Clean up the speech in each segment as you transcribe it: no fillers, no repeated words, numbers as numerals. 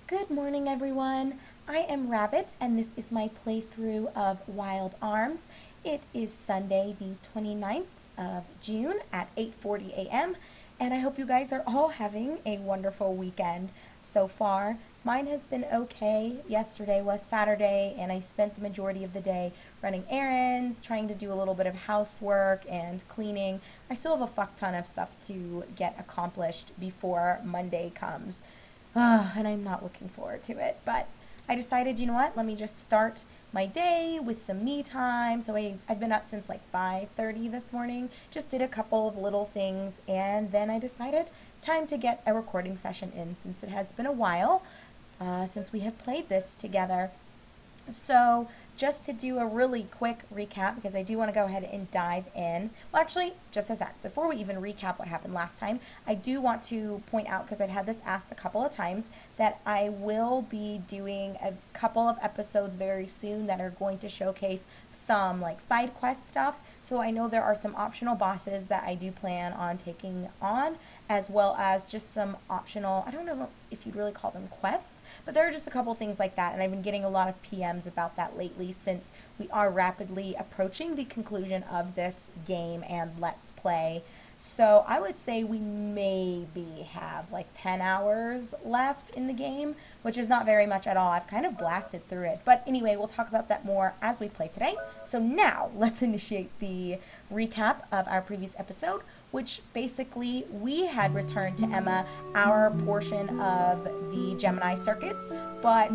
Good morning, everyone. I am Rabbit, and this is my playthrough of Wild Arms. It is Sunday, the 29th of June at 8:40 a.m., and I hope you guys are all having a wonderful weekend so far. Mine has been okay. Yesterday was Saturday, and I spent the majority of the day running errands, trying to do a little bit of housework and cleaning. I still have a fuck ton of stuff to get accomplished before Monday comes. And I'm not looking forward to it, but I decided, you know what, let me just start my day with some me time. So I've been up since like 5:30 this morning, just did a couple of little things, and then I decided time to get a recording session in since it has been a while since we have played this together. So just to do a really quick recap, because I do want to go ahead and dive in. Well, actually, just a sec. Before we even recap what happened last time, I do want to point out, because I've had this asked a couple of times, that I will be doing a couple of episodes very soon that are going to showcase some like side quest stuff. So I know there are some optional bosses that I do plan on taking on, as well as just some optional, I don't know if you'd really call them quests, but there are just a couple things like that, and I've been getting a lot of PMs about that lately since we are rapidly approaching the conclusion of this game and Let's Play. So I would say we maybe have like 10 hours left in the game, which is not very much at all. I've kind of blasted through it. But anyway, we'll talk about that more as we play today. So now let's initiate the recap of our previous episode, which basically we had returned to Emma our portion of the Gemini Circuits, but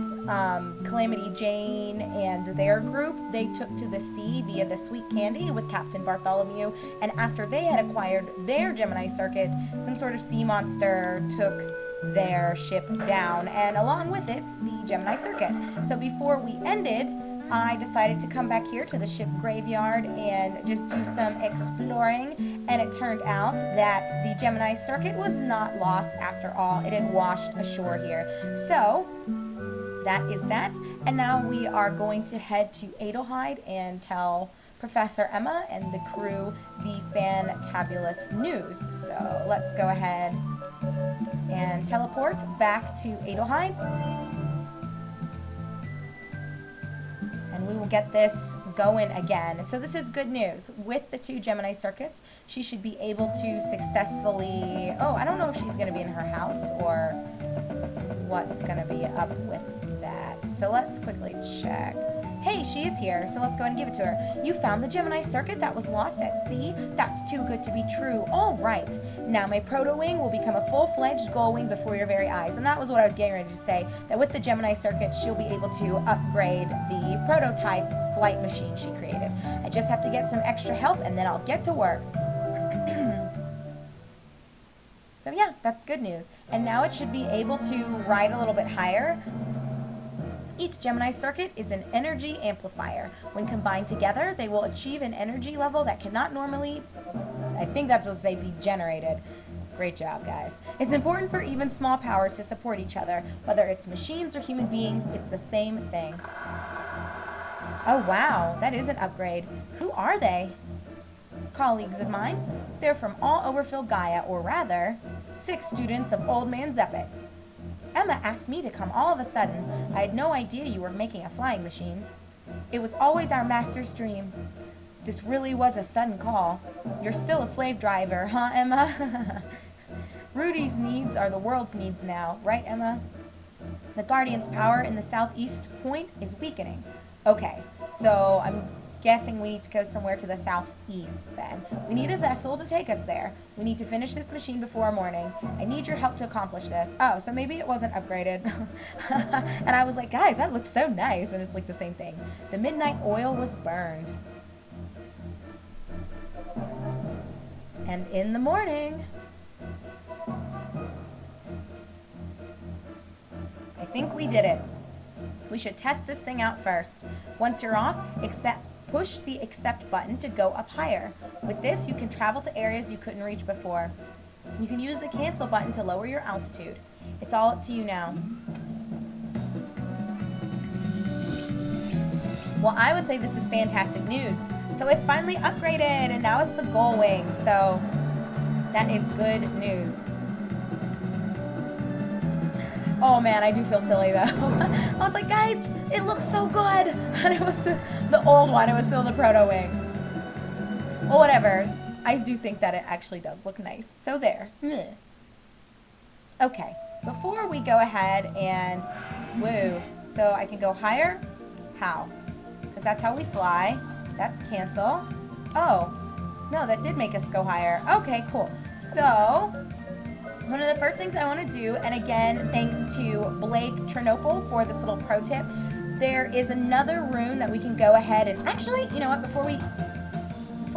Calamity Jane and their group, they took to the sea via the Sweet Candy with Captain Bartholomew, and after they had acquired their Gemini Circuit, some sort of sea monster took their ship down, and along with it, the Gemini Circuit. So before we ended, I decided to come back here to the ship graveyard and just do some exploring, and it turned out that the Gemini Circuit was not lost after all. It had washed ashore here. So that is that, and now we are going to head to Adlehyde and tell Professor Emma and the crew the fantabulous news. So let's go ahead and teleport back to Adlehyde, and we will get this going again. So this is good news. With the 2 Gemini Circuits, she should be able to successfully, oh, I don't know if she's going to be in her house or what's going to be up with that. So let's quickly check. Hey, she is here, so let's go ahead and give it to her. You found the Gemini Circuit that was lost at sea? That's too good to be true. All right. Now my Protowing will become a full-fledged Gullwing before your very eyes. And that was what I was getting ready to say, that with the Gemini Circuit, she'll be able to upgrade the prototype flight machine she created. I just have to get some extra help, and then I'll get to work. So yeah, that's good news. And now it should be able to ride a little bit higher. Each Gemini Circuit is an energy amplifier. When combined together, they will achieve an energy level that cannot normally, I think that's what to say, be generated. Great job, guys. It's important for even small powers to support each other. Whether it's machines or human beings, it's the same thing. Oh wow, that is an upgrade. Who are they? Colleagues of mine. They're from all over Filgaia, or rather, 6 students of Old Man Zeppet. Emma asked me to come all of a sudden. I had no idea you were making a flying machine. It was always our master's dream. This really was a sudden call. You're still a slave driver, huh, Emma? Rudy's needs are the world's needs now, right, Emma? The Guardian's power in the southeast point is weakening. Okay, so I'm guessing we need to go somewhere to the southeast then. We need a vessel to take us there. We need to finish this machine before morning. I need your help to accomplish this. Oh, so maybe it wasn't upgraded. And I was like, guys, that looks so nice. And it's like the same thing. The midnight oil was burned. And in the morning, I think we did it. We should test this thing out first. Once you're off, push the accept button to go up higher. With this, you can travel to areas you couldn't reach before. You can use the cancel button to lower your altitude. It's all up to you now. Well, I would say this is fantastic news. So it's finally upgraded, and now it's the Gullwing. So that is good news. Oh man, I do feel silly though. I was like, guys, it looks so good. And it was the old one. It was still the Protowing. Well, whatever. I do think that it actually does look nice. So there. Okay. Before we go ahead and... Woo. So I can go higher? How? Because that's how we fly. That's cancel. Oh. No, that did make us go higher. Okay, cool. So... one of the first things I want to do, and again, thanks to Blake Chernobyl for this little pro tip, there is another rune that we can go ahead and actually, you know what, before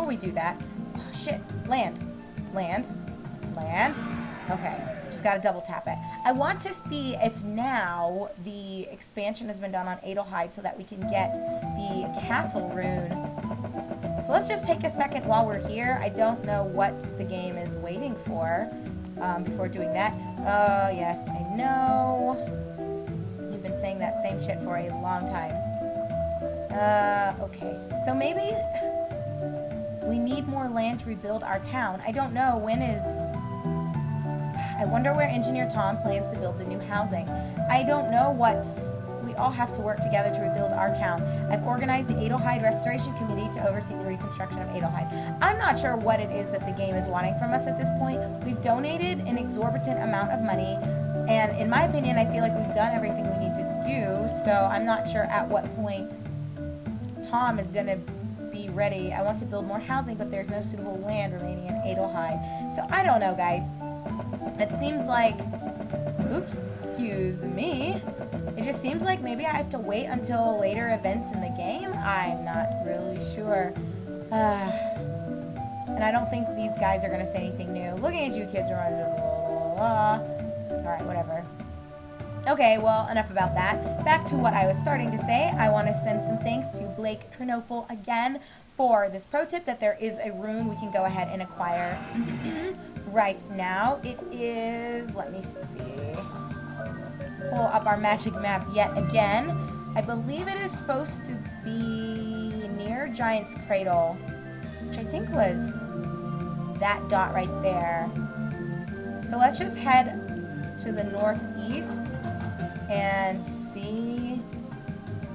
we do that, oh, shit, land, okay, just got to double tap it. I want to see if now the expansion has been done on Adlehyde so that we can get the castle rune. So let's just take a second while we're here. I don't know what the game is waiting for. Before doing that. Oh, yes, I know. You've been saying that same shit for a long time. Okay. So maybe we need more land to rebuild our town. I don't know. When is... I wonder where Engineer Tom plans to build the new housing. I don't know what... We all have to work together to rebuild our town. I've organized the Adlehyde Restoration Committee to oversee the reconstruction of Adlehyde. I'm not sure what it is that the game is wanting from us at this point. We've donated an exorbitant amount of money, and in my opinion, I feel like we've done everything we need to do, so I'm not sure at what point Tom is going to be ready. I want to build more housing, but there's no suitable land remaining in Adlehyde. So I don't know, guys. It seems like... Oops, excuse me. It just seems like maybe I have to wait until later events in the game. I'm not really sure. And I don't think these guys are going to say anything new. Looking at you kids around. Alright, whatever. Okay, well, enough about that. Back to what I was starting to say. I want to send some thanks to Blake Chernobyl again for this pro tip that there is a rune we can go ahead and acquire right now. It is, let me see, pull up our magic map yet again. I believe it is supposed to be near Giant's Cradle, which I think was that dot right there. So let's just head to the northeast and see.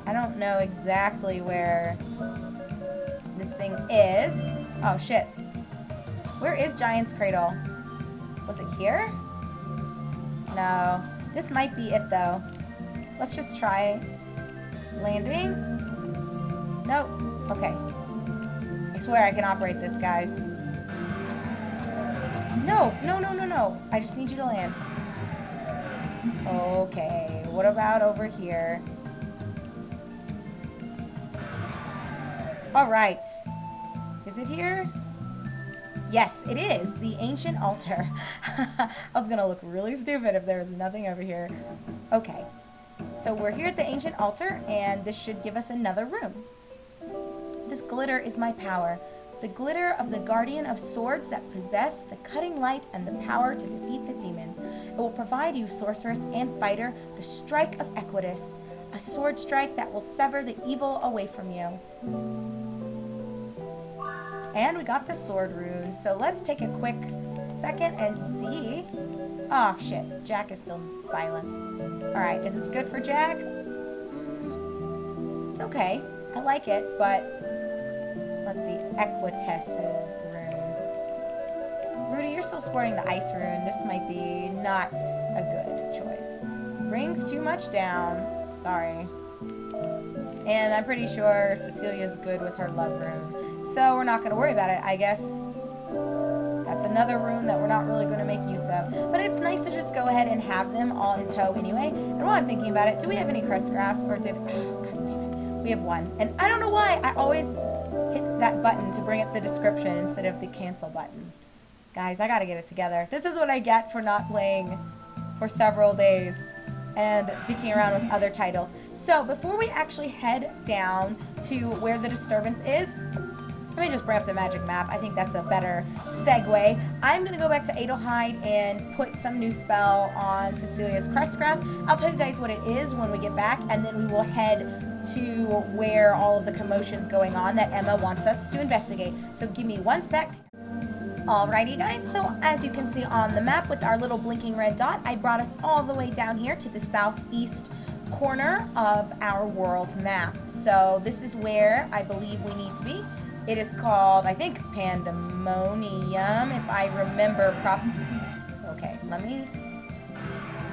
I don't know exactly where this thing is. Oh shit. Where is Giant's Cradle? Was it here? No. This might be it though. Let's just try landing. Nope. Okay. I swear I can operate this, guys. No, no, no, no, no. I just need you to land. Okay. What about over here? Alright. Is it here? Yes, it is. The ancient altar. I was going to look really stupid if there was nothing over here. Okay. So we're here at the ancient altar, and this should give us another room. This glitter is my power. The glitter of the guardian of swords that possess the cutting light and the power to defeat the demons. It will provide you, sorceress and fighter, the strike of Equitus, a sword strike that will sever the evil away from you. And we got the Sword Rune, so let's take a quick second and see. Oh shit, Jack is still silenced. Alright, is this good for Jack? It's okay. I like it, but let's see. Equitus's rune. Rudy, you're still sporting the Ice Rune. This might be not a good choice. Brings too much down. Sorry. And I'm pretty sure Cecilia's good with her Love Rune. So we're not going to worry about it. I guess that's another rune that we're not really going to make use of. But it's nice to just go ahead and have them all in tow anyway. And while I'm thinking about it, do we have any crest graphs? Or did... Oh, God damn it. We have one. And I don't know why I always hit that button to bring up the description instead of the cancel button. Guys, I got to get it together. This is what I get for not playing for several days and dicking around with other titles. So before we actually head down to where the disturbance is, let me just bring up the magic map. I think that's a better segue. I'm going to go back to Adlehyde and put some new spell on Cecilia's crest graph. I'll tell you guys what it is when we get back, and then we will head to where all of the commotion's going on that Emma wants us to investigate. So give me one sec. Alrighty guys, so as you can see on the map with our little blinking red dot, I brought us all the way down here to the southeast corner of our world map. So this is where I believe we need to be. It is called, I think, Pandemonium, if I remember properly. Okay, let me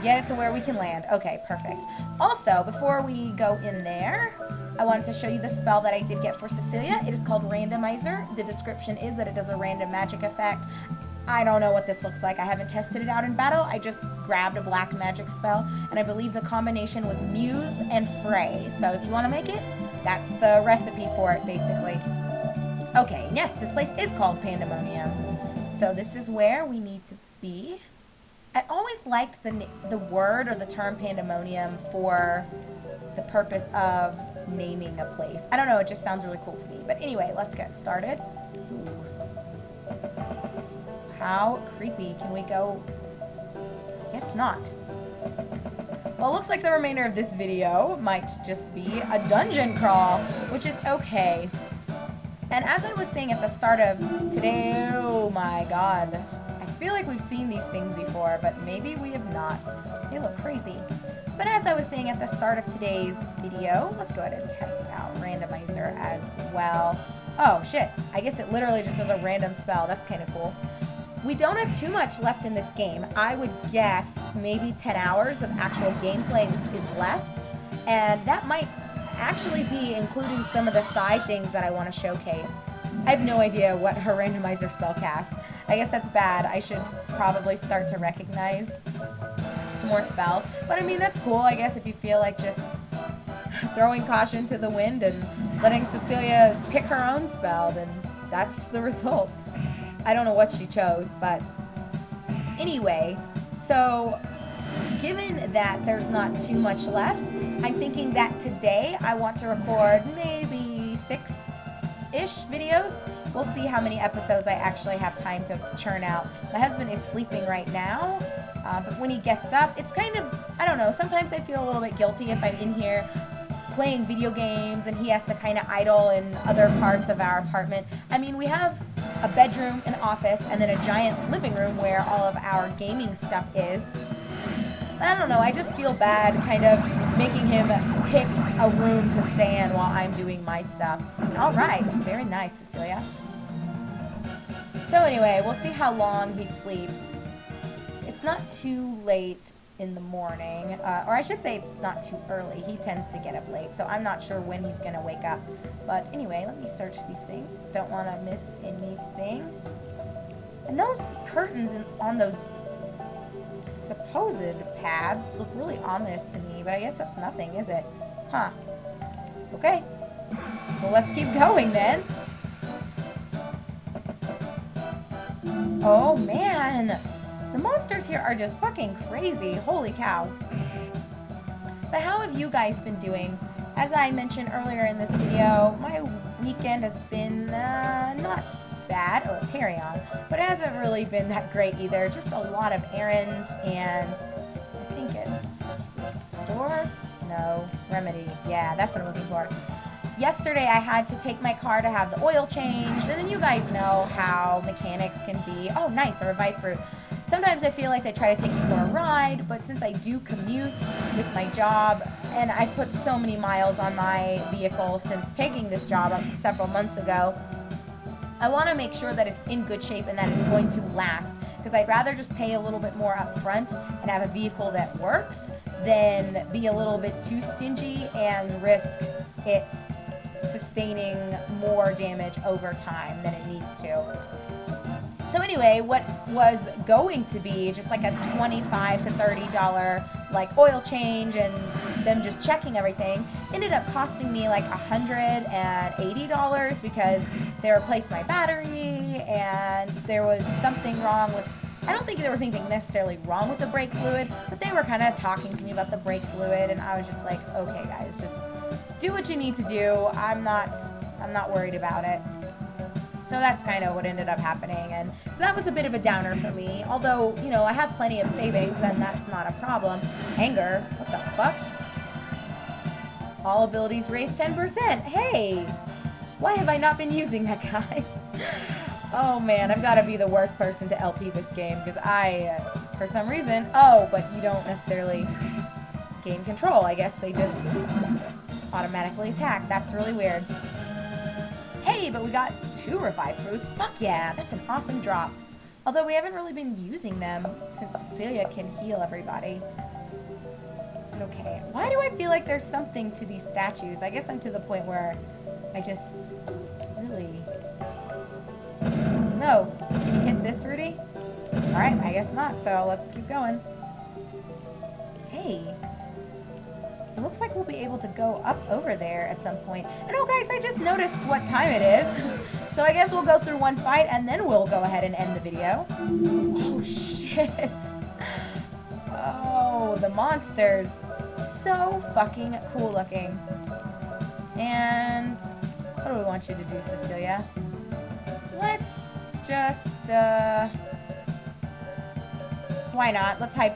get it to where we can land. Okay, perfect. Also, before we go in there, I wanted to show you the spell that I did get for Cecilia. It is called Randomizer. The description is that it does a random magic effect. I don't know what this looks like. I haven't tested it out in battle. I just grabbed a black magic spell, and I believe the combination was Muse and Fray. So if you want to make it, that's the recipe for it, basically. Okay, yes, this place is called Pandemonium. So this is where we need to be. I always liked the word or the term pandemonium for the purpose of naming a place. I don't know, it just sounds really cool to me. But anyway, let's get started. Ooh. How creepy. Can we go? I guess not. Well, it looks like the remainder of this video might just be a dungeon crawl, which is okay. And as I was saying at the start of today, oh my god. I feel like we've seen these things before, but maybe we have not. They look crazy. But as I was saying at the start of today's video, let's go ahead and test out Randomizer as well. Oh shit, I guess it literally just does a random spell. That's kind of cool. We don't have too much left in this game. I would guess maybe 10 hours of actual gameplay is left. And that might actually be including some of the side things that I want to showcase. I have no idea what her Randomizer spell casts. I guess that's bad. I should probably start to recognize some more spells. But I mean, that's cool, I guess, if you feel like just throwing caution to the wind and letting Cecilia pick her own spell, then that's the result. I don't know what she chose, but anyway, so given that there's not too much left, I'm thinking that today I want to record maybe 6-ish videos. We'll see how many episodes I actually have time to churn out. My husband is sleeping right now, but when he gets up, it's kind of, I don't know, sometimes I feel a little bit guilty if I'm in here playing video games and he has to kind of idle in other parts of our apartment. I mean, we have a bedroom, an office, and then a giant living room where all of our gaming stuff is. But I don't know, I just feel bad kind of making him pick a room to stay in while I'm doing my stuff. All right, very nice, Cecilia. So anyway, we'll see how long he sleeps. It's not too late in the morning, or I should say it's not too early. He tends to get up late, so I'm not sure when he's gonna wake up. But anyway, let me search these things. Don't want to miss anything. And those curtains on those supposed paths look really ominous to me, but I guess that's nothing, is it? Huh. Okay. Well, let's keep going then. Oh man, the monsters here are just fucking crazy. Holy cow. But how have you guys been doing? As I mentioned earlier in this video, my weekend has been not bad, or Tarion, but it hasn't really been that great either. Just a lot of errands, and I think it's Restore? No, Remedy. Yeah, that's what I'm looking for. Yesterday I had to take my car to have the oil changed, and then you guys know how mechanics can be. Oh nice, a revived fruit. Sometimes I feel like they try to take me for a ride, but since I do commute with my job, and I put so many miles on my vehicle since taking this job up several months ago, I want to make sure that it's in good shape and that it's going to last, because I'd rather just pay a little bit more up front and have a vehicle that works than be a little bit too stingy and risk its sustaining more damage over time than it needs to. So anyway, what was going to be just like a $25 to $30 like oil change and them just checking everything ended up costing me like $180 because they replaced my battery and there was something wrong with, I don't think there was anything necessarily wrong with the brake fluid, but they were kind of talking to me about the brake fluid and I was just like, okay guys, just do what you need to do. I'm not worried about it. So that's kind of what ended up happening, and so that was a bit of a downer for me, although, you know, I have plenty of savings and that's not a problem. Anger? What the fuck? All abilities raise 10%. Hey! Why have I not been using that, guys? Oh man, I've got to be the worst person to LP this game because I, for some reason, oh, but you don't necessarily gain control. I guess they just automatically attack. That's really weird. Hey, but we got 2 revived fruits. Fuck yeah, that's an awesome drop. Although we haven't really been using them since Cecilia can heal everybody. Okay, why do I feel like there's something to these statues? I guess I'm to the point where I just really... No. Can you hit this, Rudy? Alright, I guess not, so let's keep going. Hey. It looks like we'll be able to go up over there at some point. And oh guys, I just noticed what time it is. So I guess we'll go through one fight and then we'll go ahead and end the video. Oh shit. Oh, the monsters. So fucking cool looking. And what do we want you to do, Cecilia? Let's just, why not? Let's hide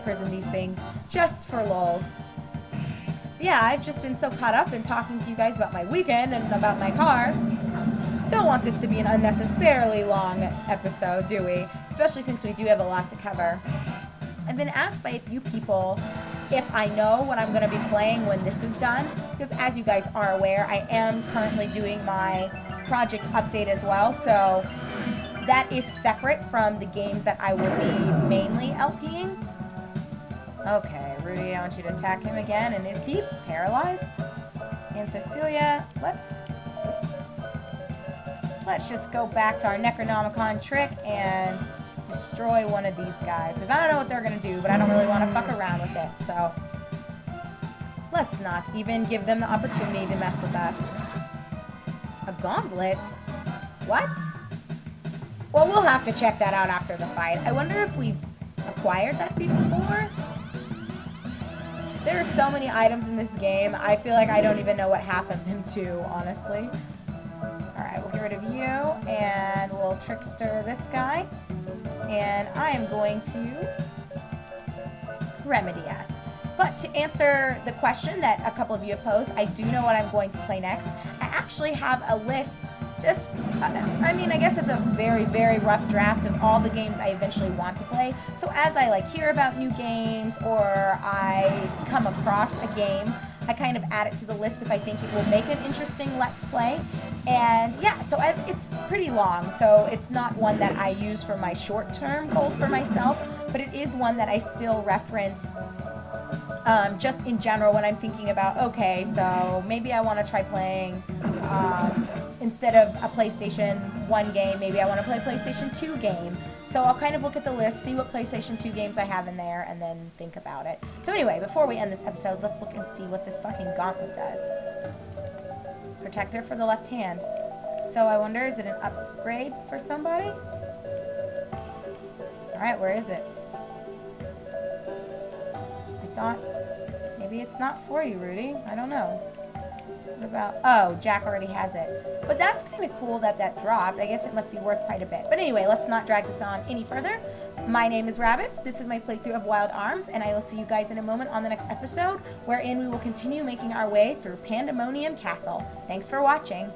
prison these things, just for lulz. Yeah, I've just been so caught up in talking to you guys about my weekend and about my car. Don't want this to be an unnecessarily long episode, do we? Especially since we do have a lot to cover. I've been asked by a few people if I know what I'm going to be playing when this is done, because as you guys are aware, I am currently doing my project update as well, so that is separate from the games that I will be mainly LPing. Okay, Rudy, I want you to attack him again, and is he paralyzed? And Cecilia, let's just go back to our Necronomicon trick and destroy one of these guys, because I don't know what they're going to do, but I don't really want to fuck around with it, so let's not even give them the opportunity to mess with us. A gauntlet? What? Well, we'll have to check that out after the fight. I wonder if we've acquired that before? There are so many items in this game, I feel like I don't even know what half of them do, honestly. Alright, we'll get rid of you, and we'll trickster this guy. And I am going to remedy us. But to answer the question that a couple of you have posed, I do know what I'm going to play next. I actually have a list, just, I mean, I guess it's a very, very rough draft of all the games I eventually want to play. So as I hear about new games or I come across a game, I kind of add it to the list if I think it will make an interesting Let's Play. And yeah, so it's pretty long, so it's not one that I use for my short-term goals for myself, but it is one that I still reference just in general when I'm thinking about, okay, so maybe I want to try playing, instead of a PlayStation 1 game, maybe I want to play a PlayStation 2 game. So I'll kind of look at the list, see what PlayStation 2 games I have in there, and then think about it. So anyway, before we end this episode, let's look and see what this fucking gauntlet does. Protector for the left hand. So I wonder, is it an upgrade for somebody? Alright, where is it? I thought maybe it's not for you, Rudy. I don't know. What about... Oh, Jack already has it. But that's kind of cool that that dropped. I guess it must be worth quite a bit. But anyway, let's not drag this on any further. My name is Rabbits. This is my playthrough of Wild Arms, and I will see you guys in a moment on the next episode, wherein we will continue making our way through Pandemonium Castle. Thanks for watching.